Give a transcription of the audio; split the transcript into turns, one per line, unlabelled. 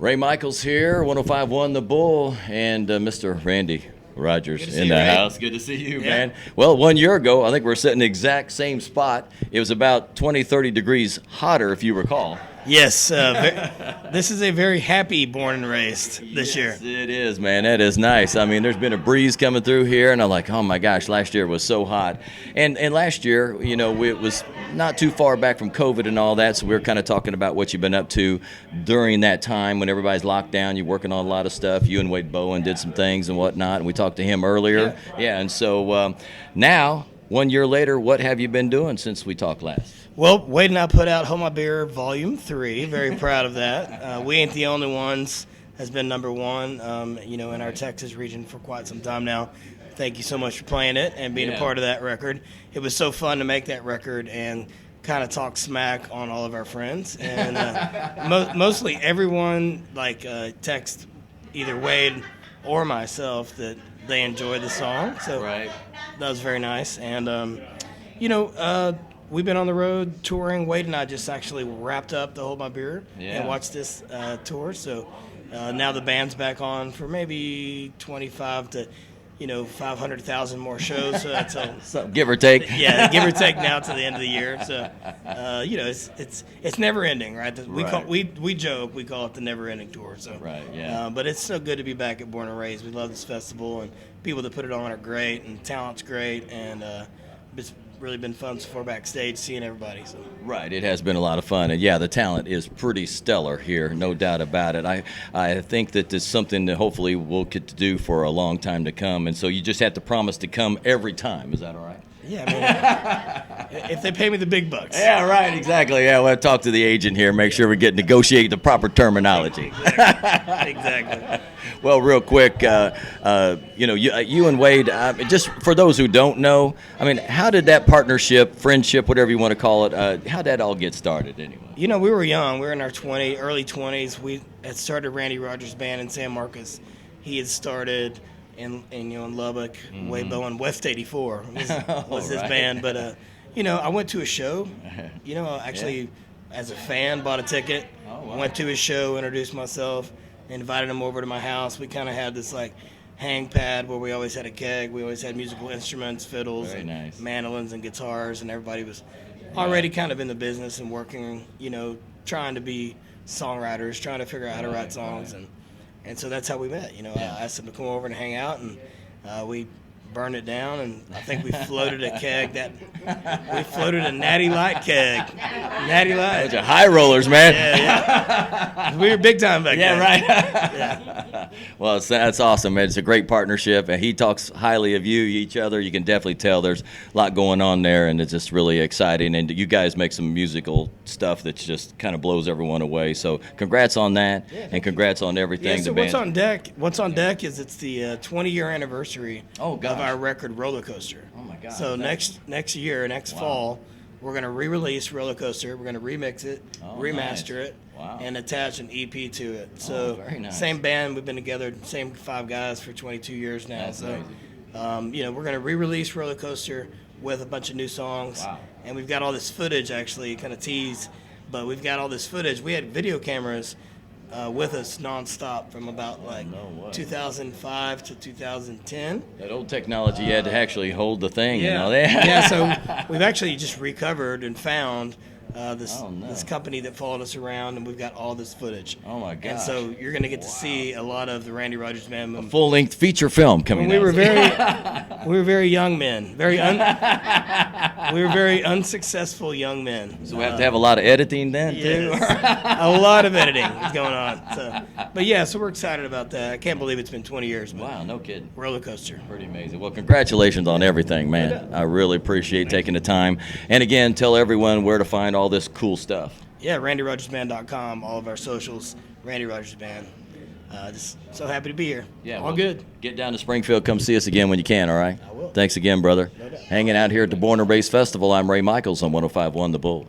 Ray Michaels here, 105.1 The Bull, and Mr. Randy Rodgers in the
Ray.
house. Good to see you, man. Well, 1 year ago, I think we're sitting in the exact same spot. It was about 20, 30 degrees hotter, if you recall.
Yes, this is a very happy born and raised this year.
It is, man. That is nice. I mean, there's been a breeze coming through here, and I'm like, oh my gosh, last year was so hot. And last year, you know, it was not too far back from COVID and all that, so we were kind of talking about what you've been up to during that time when everybody's locked down. You're working on a lot of stuff. You and Wade Bowen did some things and whatnot, and we talked to him earlier. Yeah, and so now, 1 year later, what have you been doing since we talked last?
Well, Wade and I put out Hold My Beer Volume 3. Very proud of that. We Ain't the Only Ones has been number one, in our Texas region for quite some time now. Thank you so much for playing it and being a part of that record. It was so fun to make that record and kind of talk smack on all of our friends. And mostly everyone, text either Wade or myself that they enjoyed the song. So that was very nice. And, we've been on the road touring. Wade and I just actually wrapped up the Hold My Beer and watched this tour. So now the band's back on for maybe 25 to 500,000 more shows. So that's
so give or take.
Yeah, give or take now to the end of the year. So it's never ending, right? We joke, we call it the never ending tour. So but it's so good to be back at Born and Raised. We love this festival, and people that put it on are great, and talent's great, and it's really been fun so far backstage seeing everybody. So.
Right, it has been a lot of fun, and the talent is pretty stellar here, no doubt about it. I think that it's something that hopefully we'll get to do for a long time to come, and so you just have to promise to come every time. Is that all right?
Yeah, I mean, if they pay me the big bucks.
Yeah, right, exactly. Yeah, we'll talk to the agent here, make sure we negotiate the proper terminology.
Exactly.
Well, real quick, you and Wade, just for those who don't know, I mean, how did that partnership, friendship, whatever you want to call it, how did that all get started anyway?
We were young. We were in our early 20s. We had started Randy Rodgers Band in San Marcos. He had started in Lubbock. Wade Bowen, West 84 was his band. But, I went to a show. Actually, as a fan, bought a ticket. Went to his show, introduced myself. Invited him over to my house. We kind of had this hang pad where we always had a keg. We always had musical instruments, fiddles, and mandolins and guitars, and everybody was already kind of in the business and working, trying to be songwriters, trying to figure out how to write songs, and so that's how we met. I asked him to come over and hang out, and we burned it down, and I think we floated a keg we floated a Natty Light keg. Natty Light.
Bunch of high rollers, man.
Yeah. We were big time back then.
Right. Well, that's awesome, man. It's a great partnership, and he talks highly of each other. You can definitely tell there's a lot going on there, and it's just really exciting. And you guys make some musical stuff that just kind of blows everyone away. So congrats on that, and congrats on everything.
Yeah, so what's on deck is it's the 20-year anniversary of our record Roller Coaster.
Oh my God!
So next fall, we're gonna re-release Roller Coaster. We're gonna remix it, remaster it, and attach an EP to it. So
very nice.
Same band, we've been together, same 5 guys for 22 years now.
That's amazing.
We're gonna re-release Roller Coaster with a bunch of new songs, and we've got all this footage actually, kind of teased, but we've got all this footage. We had video cameras with us nonstop from about 2005 to 2010.
That old technology you had to actually hold the thing.
So we've actually just recovered and found this company that followed us around, and we've got all this footage.
Oh my God!
And so you're going to get to see a lot of the Randy Rodgers Band.
A full-length feature film coming.
We were very young men, we were very unsuccessful young men.
So we have to have a lot of editing then too.
A lot of editing is going on. So we're excited about that. I can't believe it's been 20 years.
Wow, no kidding.
Roller coaster.
Pretty amazing. Well, congratulations on everything, man. I really appreciate taking the time. And again, tell everyone where to find all this cool stuff.
Yeah, RandyRogersBand.com, all of our socials, Randy Rodgers Band. Just so happy to be here.
Yeah,
all good.
Get down to Springfield. Come see us again when you can, all right?
I will.
Thanks again, brother.
No doubt.
Hanging out here at the Born and Raised Festival, I'm Ray Michaels on 105.1 The Bull.